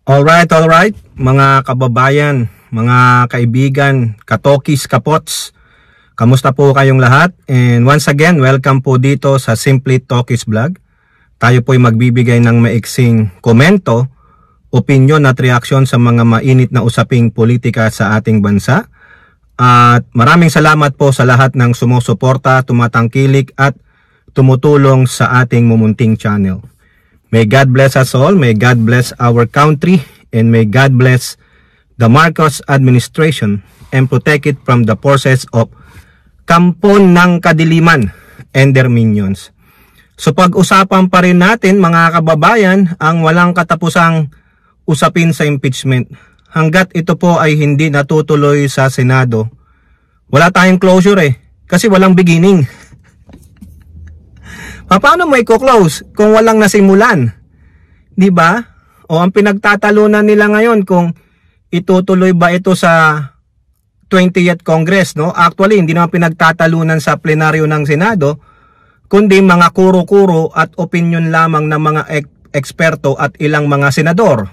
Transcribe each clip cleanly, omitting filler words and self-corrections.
Alright, mga kababayan, mga kaibigan, katokis, kapots, kamusta po kayong lahat? And once again, welcome po dito sa Simply Talkies Vlog. Tayo po'y magbibigay ng maiksing komento, opinion at reaksyon sa mga mainit na usaping politika sa ating bansa. At maraming salamat po sa lahat ng sumusuporta, tumatangkilik at tumutulong sa ating mumunting channel. May God bless us all, may God bless our country, and may God bless the Marcos administration and protect it from the forces of Kampon ng Kadiliman and their minions. So pag-usapan pa rin natin mga kababayan ang walang katapusang usapin sa impeachment. Hanggat ito po ay hindi natutuloy sa Senado, wala tayong closure kasi walang beginning. Paano mo i-close kung walang nasimulan? 'Di ba? O ang pinagtatalunan nila ngayon kung itutuloy ba ito sa 20th Congress, no? Actually, hindi naman pinagtatalunan sa plenaryo ng Senado, kundi mga kuro-kuro at opinion lamang ng mga eksperto at ilang mga senador.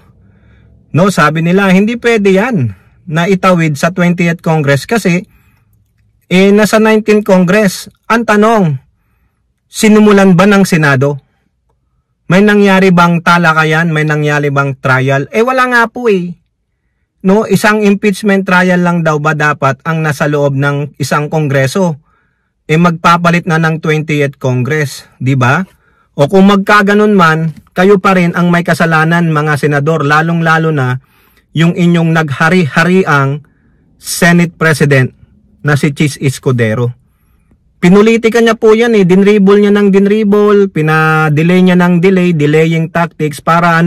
No, sabi nila hindi pwede 'yan na itawid sa 20th Congress kasi nasa 19th Congress. Ang tanong, sinumulan ba ng Senado? May nangyari bang talakayan? May nangyari bang trial? Wala nga po No, isang impeachment trial lang daw ba dapat ang nasa loob ng isang kongreso? Magpapalit na ng 20th Congress, di ba? O kung magkaganon man, kayo pa rin ang may kasalanan mga senador, lalong-lalo na yung inyong naghari-hariang Senate President na si Chis Escudero. Pinulitika niya po yan dinribble niya ng dinribble, pina-delay niya ng delaying tactics para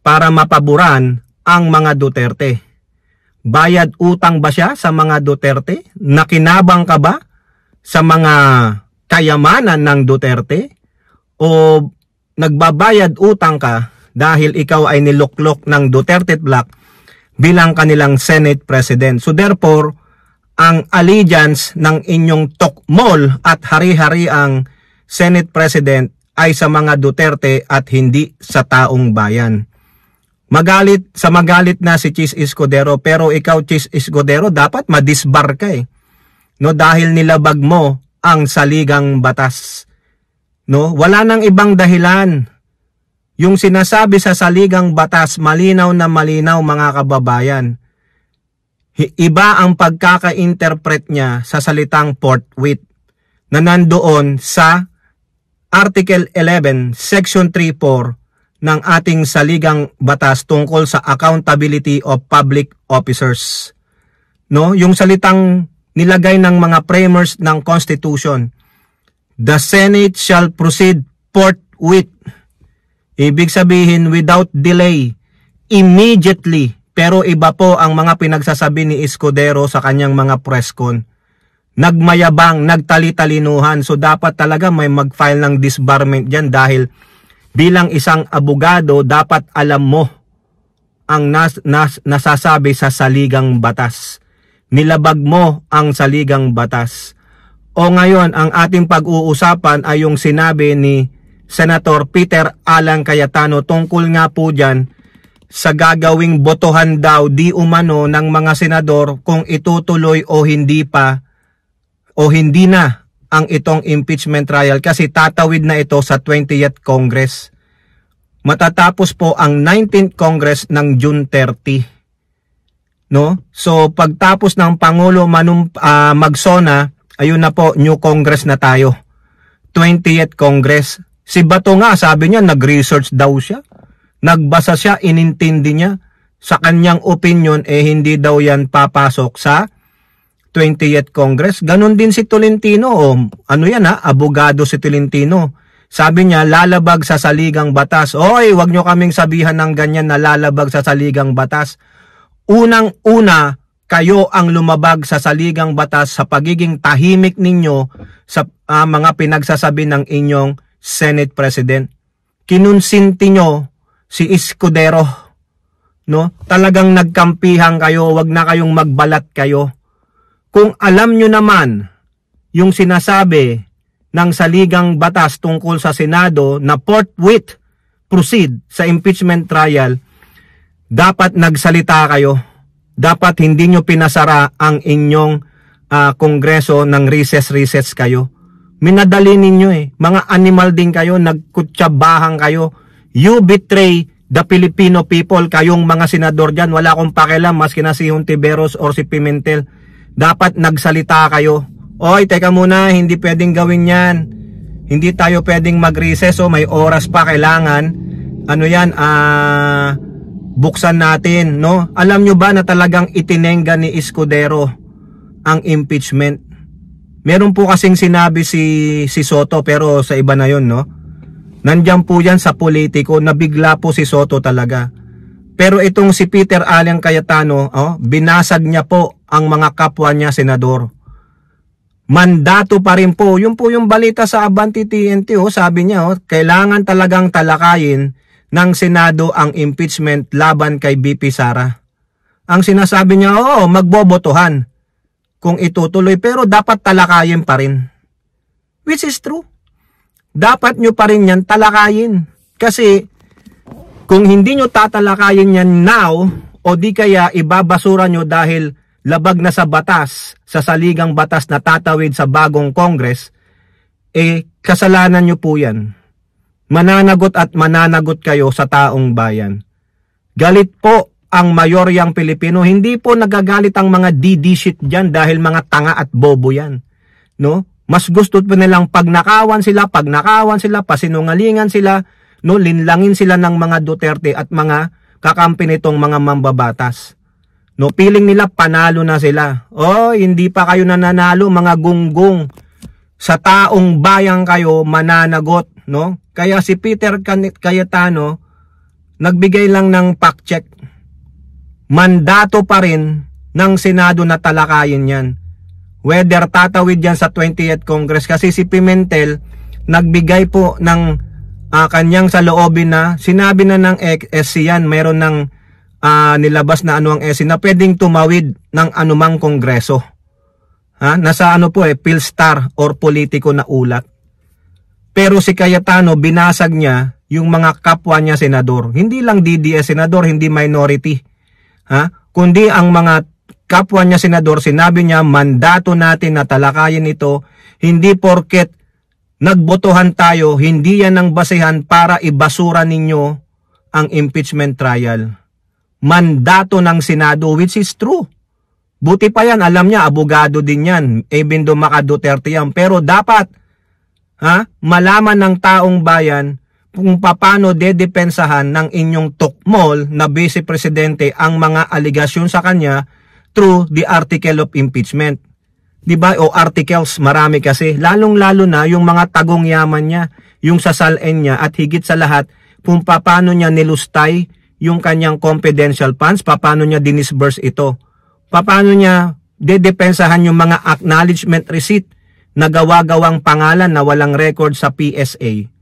para mapaboran ang mga Duterte. Bayad utang ba siya sa mga Duterte? Nakinabang ka ba sa mga kayamanan ng Duterte? O nagbabayad utang ka dahil ikaw ay niluklok ng Duterte Black bilang kanilang Senate President? So therefore, ang allegiance ng inyong tokmol at hari-hariang Senate President ay sa mga Duterte at hindi sa taong bayan. Magalit na si Chis Escudero, pero ikaw Chis Escudero dapat madisbar ka no, dahil nilabag mo ang saligang batas. No, wala nang ibang dahilan. Yung sinasabi sa saligang batas malinaw na malinaw mga kababayan. Iba ang pagkaka-interpret niya sa salitang forthwith na nandoon sa Article 11, Section 3.4 ng ating saligang batas tungkol sa accountability of public officers. No, yung salitang nilagay ng mga framers ng Constitution, the Senate shall proceed forthwith. Ibig sabihin without delay, immediately. Pero iba po ang mga pinagsasabi ni Escudero sa kanyang mga press con. Nagmayabang, nagtali-talinuhan. So dapat talaga may mag-file ng disbarment dyan dahil bilang isang abogado dapat alam mo ang nasasabi sa saligang batas. Nilabag mo ang saligang batas. O ngayon, ang ating pag-uusapan ay yung sinabi ni Senator Peter Alan Cayetano tungkol nga po dyan sa gagawing botohan daw di umano ng mga senador kung itutuloy o hindi pa o hindi na ang itong impeachment trial kasi tatawid na ito sa 20th Congress. Matatapos po ang 19th Congress ng June 30. No? So pagtapos ng Pangulo magsona, ayun na po, new Congress na tayo. 20th Congress. Si Bato nga sabi niya nag-research daw siya. Nagbasa siya, inintindi niya sa kanyang opinion hindi daw yan papasok sa 20th Congress. Ganon din si Tolentino. Abogado si Tolentino. Sabi niya, lalabag sa saligang batas. Oy, wag nyo kaming sabihan ng ganyan na lalabag sa saligang batas. Unang-una, kayo ang lumabag sa saligang batas sa pagiging tahimik ninyo sa mga pinagsasabi ng inyong Senate President. Kinunsinti nyo si Escudero, no? Talagang nagkampihan kayo, wag na kayong magbalat kayo. Kung alam nyo naman yung sinasabi ng saligang batas tungkol sa Senado na forthwith proceed sa impeachment trial, dapat nagsalita kayo. Dapat hindi nyo pinasara ang inyong kongreso ng recess kayo. Minadali ninyo eh. Mga animal din kayo, nagkutsabahan kayo. You betray the Filipino people, kayong mga senador dyan. Wala akong pakialam, maski na si Hontiveros or si Pimentel. Dapat nagsalita kayo. Oy, teka muna, hindi pwedeng gawin yan. Hindi tayo pwedeng mag-recess, may oras pa, kailangan. Ano yan, buksan natin, no? Alam nyo ba na talagang itinengga ni Escudero ang impeachment? Meron po kasing sinabi si Soto, pero sa iba na yon, no? Nandiyan po yan sa politiko, nabigla po si Soto talaga. Pero itong si Peter Allen Cayetano, binasag niya po ang mga kapwa niya senador. Mandato pa rin po. Yun po yung balita sa Abante TNT, sabi niya, kailangan talagang talakayin ng Senado ang impeachment laban kay BP Sara. Ang sinasabi niya, magbobotohan kung itutuloy, pero dapat talakayin pa rin. Which is true. Dapat nyo pa rin yan talakayin. Kasi kung hindi nyo tatalakayin yan now, o di kaya ibabasura nyo dahil labag na sa batas, sa saligang batas na tatawid sa bagong Congress, kasalanan nyo po yan. Mananagot at mananagot kayo sa taong bayan. Galit po ang mayoryang Pilipino. Hindi po nagagalit ang mga DD shit dyan dahil mga tanga at bobo yan. No? Mas gusto po nilang pagnakawan sila, pasinungalingan sila, no? Linlangin sila ng mga Duterte at mga kakampi nitong mga mambabatas. No, piling nila panalo na sila. Hindi pa kayo nananalo, mga gunggong. Sa taong bayan kayo mananagot, no? Kaya si Peter Cayetano nagbigay lang ng fact check. Mandato pa rin ng Senado na talakayin 'yan. Whether tatawid yan sa 20th Congress, kasi si Pimentel nagbigay po ng kanyang saloobin na sinabi na ng SC yan, mayroon ng nilabas na ang SC na pwedeng tumawid ng anumang kongreso. Nasa Philstar or politiko na ulat. Pero si Cayetano, binasag niya yung mga kapwa niya senador. Hindi lang DDS senador, hindi minority. Kundi ang mga kapwa niya senador, sinabi niya, mandato natin na talakayin ito. Hindi porket nagbotohan tayo, hindi yan ang basehan para ibasura ninyo ang impeachment trial. Mandato ng Senado, which is true. Buti pa yan, alam niya, abogado din yan, even though maka Duterte yan. Pero dapat malaman ng taong bayan kung paano dedepensahan ng inyong tukmol na Vice Presidente ang mga aligasyon sa kanya through the article of impeachment. Diba? O articles, marami kasi. Lalong-lalo na yung mga tagong yaman niya, yung sasalin niya, at higit sa lahat, kung paano niya nilustay yung kanyang confidential funds, paano niya dinisburse ito. Paano niya dedepensahan yung mga acknowledgement receipt na gawa-gawang pangalan na walang record sa PSA.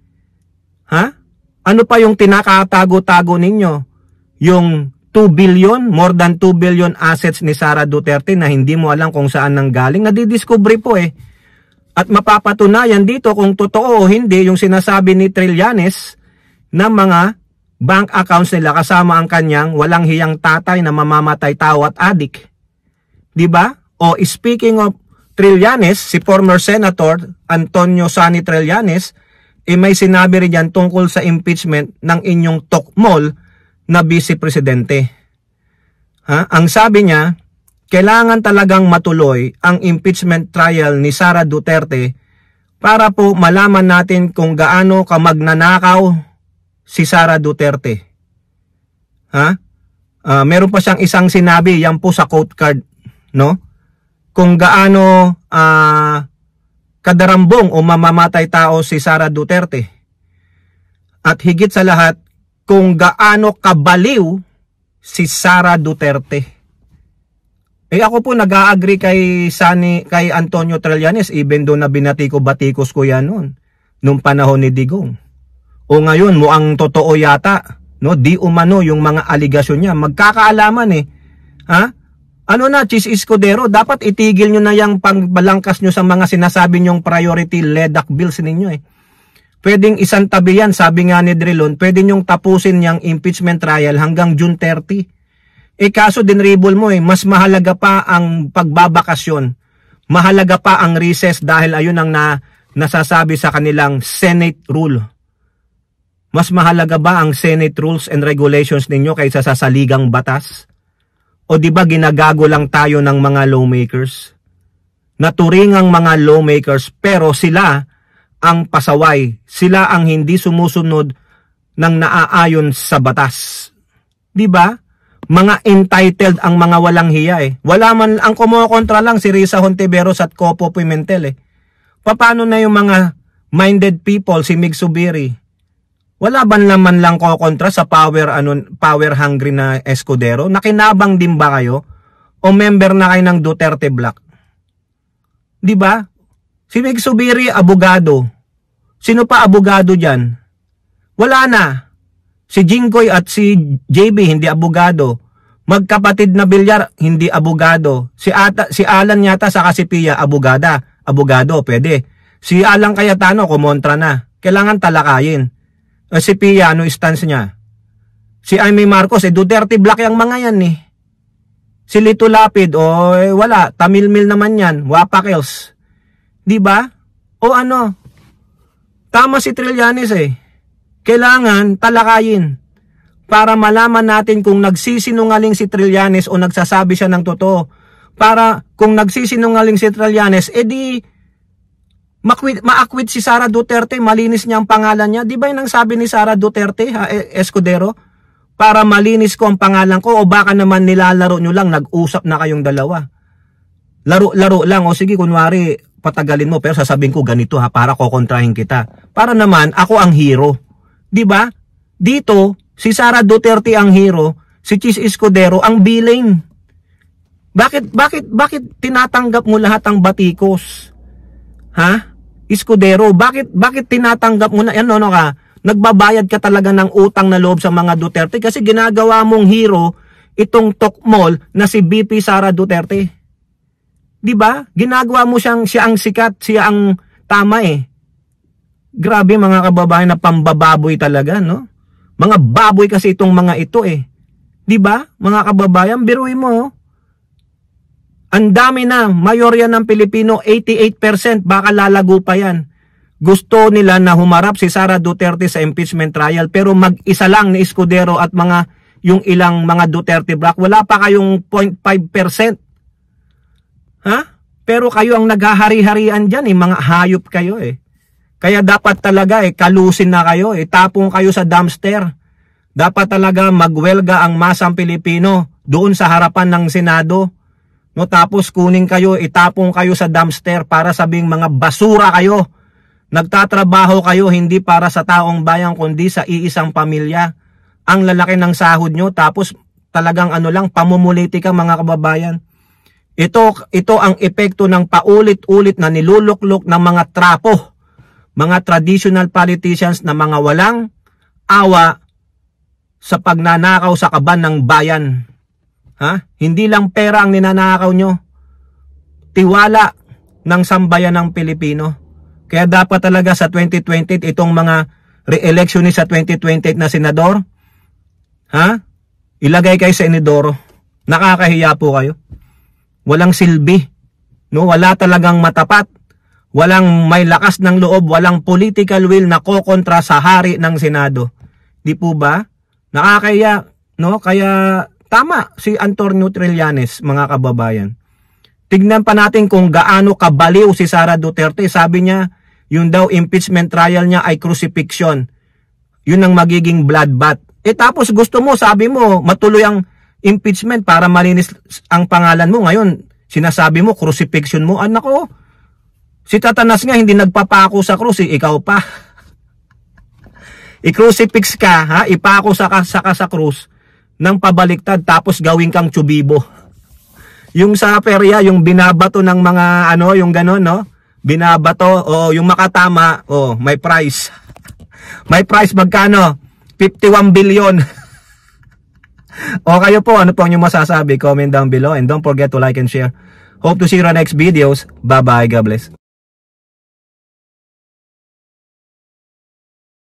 Ano pa yung tinakatago-tago ninyo? Yung 2 billion, more than 2 billion assets ni Sara Duterte na hindi mo alam kung saan nanggaling, nadidiscovery po At mapapatunayan dito kung totoo o hindi yung sinasabi ni Trillanes na mga bank accounts nila kasama ang kanyang walang hiyang tatay na mamamatay tao at adik. Diba? O speaking of Trillanes, si former Senator Antonio Sani Trillanes, may sinabi rin yan tungkol sa impeachment ng inyong tokmol na Vice Presidente. Ang sabi niya, kailangan talagang matuloy ang impeachment trial ni Sara Duterte para po malaman natin kung gaano ka magnanakaw si Sara Duterte. Meron pa siyang isang sinabi, yan po sa quote card, no? Kung gaano kadarambong o mamamatay tao si Sara Duterte. At higit sa lahat, kung gaano kabaliw si Sara Duterte. Ako po nag-a-agree kay Antonio Trillanes, even though na binatiko-batikos ko yan nung panahon ni Digong. O ngayon, mukhang totoo yata, no? Di umano yung mga aligasyon niya. Magkakaalaman Ano na, Chis Escudero, dapat itigil nyo na yung pangbalangkas nyo sa mga sinasabi nyong priority LEDAC bills ninyo pwedeng isang tabi yan, sabi nga ni Drilon, pwede nyong tapusin yung impeachment trial hanggang June 30. Kaso dinribol mo mas mahalaga pa ang pagbabakasyon. Mahalaga pa ang recess dahil ayun ang nasasabi sa kanilang Senate rule. Mas mahalaga ba ang Senate rules and regulations ninyo kaysa sa saligang batas? O di ba ginagago lang tayo ng mga lawmakers? Naturingang mga lawmakers pero sila ang pasaway. Sila ang hindi sumusunod ng naaayon sa batas. Di ba? Mga entitled ang mga walang hiya Wala man, ang kumokontra lang si Risa Hontiveros at Copo Pimentel Paano na yung mga minded people, si Mig Zubiri? Wala ba naman lang kokontra sa power hungry na Escudero? Nakinabang din ba kayo? O member na kayo ng Duterte Block? Di ba? Si Mig Zubiri, abogado. Sino pa abogado dyan? Wala na. Si Jinggoy at si JB hindi abogado. Magkapatid na Bilyar hindi abogado. Si Alan yata sa si Pia abogado, pwede. Si Alan Cayetano kumontra na. Kailangan talakayin. Si Pia ano stance niya? Si Amy Marcos Duterte Black yang mga yan Si Lito Lapid wala, tamilmil naman yan, wapakels. 'Di ba? O ano? Tama si Trillanes Kailangan talakayin para malaman natin kung nagsisinungaling si Trillanes o nagsasabi siya ng totoo. Para kung nagsisinungaling si Trillanes, di ma-acquit si Sara Duterte, malinis niya ang pangalan niya. Di ba yun ang sabi ni Sara Duterte, Escudero? Para malinis ko ang pangalan ko o baka naman nilalaro nyo lang, nag-usap na kayong dalawa. Laro-laro lang o sige kunwari patagalin mo pero sasabihin ko ganito para kokontrahin kita. Para naman ako ang hero. 'Di ba? Dito si Sara Duterte ang hero, si Chis Escudero ang villain. Bakit tinatanggap mo lahat ang batikos? Ha? Escudero, bakit tinatanggap mo na ka? Nagbabayad ka talaga ng utang na loob sa mga Duterte kasi ginagawa mong hero itong tokmol na si BP Sara Duterte. 'Di ba? Ginagawa mo siya ang sikat, siya ang tama Grabe mga kababayan na pambababoy talaga, no? Mga baboy kasi itong mga ito 'Di ba? Mga kababayan, biruin mo. Ang dami na, mayorya ng Pilipino, 88%, baka lalago pa yan. Gusto nila na humarap si Sara Duterte sa impeachment trial pero mag-isa lang ni Escudero at yung ilang mga Duterte block, wala pa kayong 0.5%. Ha? Pero kayo ang naghahari-harian dyan mga hayop kayo Kaya dapat talaga kalusin na kayo tapong kayo sa dumpster. Dapat talaga magwelga ang masang Pilipino doon sa harapan ng Senado. No, tapos kunin kayo, itapong kayo sa dumpster para sabing mga basura kayo. Nagtatrabaho kayo hindi para sa taong bayan kundi sa iisang pamilya. Ang lalaki ng sahod nyo tapos talagang pamumulitika mga kababayan. Ito ang epekto ng paulit-ulit na niluluklok ng mga trapo. Mga traditional politicians na mga walang awa sa pagnanakaw sa kaban ng bayan. Ha? Hindi lang pera ang ninanakaw nyo. Tiwala ng sambayan ng Pilipino. Kaya dapat talaga sa 2028 itong mga re-election sa 2028 na senador, ilagay kayo sa inidoro. Nakakahiya po kayo. Walang silbi. No? Wala talagang matapat. Walang may lakas ng loob, walang political will na kokontra sa hari ng Senado. Di po ba? Nakakaya, no? Kaya tama si Antonio Trillanes, mga kababayan. Tignan pa natin kung gaano kabaliw si Sara Duterte. Sabi niya, yun daw impeachment trial niya ay crucifixion. Yun ang magiging bloodbath. Tapos gusto mo, sabi mo, matuloy ang impeachment para malinis ang pangalan mo. Ngayon, sinasabi mo, crucifixion mo. Anak ko, si Satanas nga hindi nagpapako sa krus, ikaw pa. I-crucifix ka, ipako sa krus ng pabaliktad tapos gawin kang tsubibo. Yung sa perya, yung binabato ng mga yung ganon, no? Binabato, yung makatama, may price. May price magkano? 51 billion. O kayo po, ano po ang inyong masasabi? Comment down below and don't forget to like and share. Hope to see you on next videos. Bye-bye. God bless.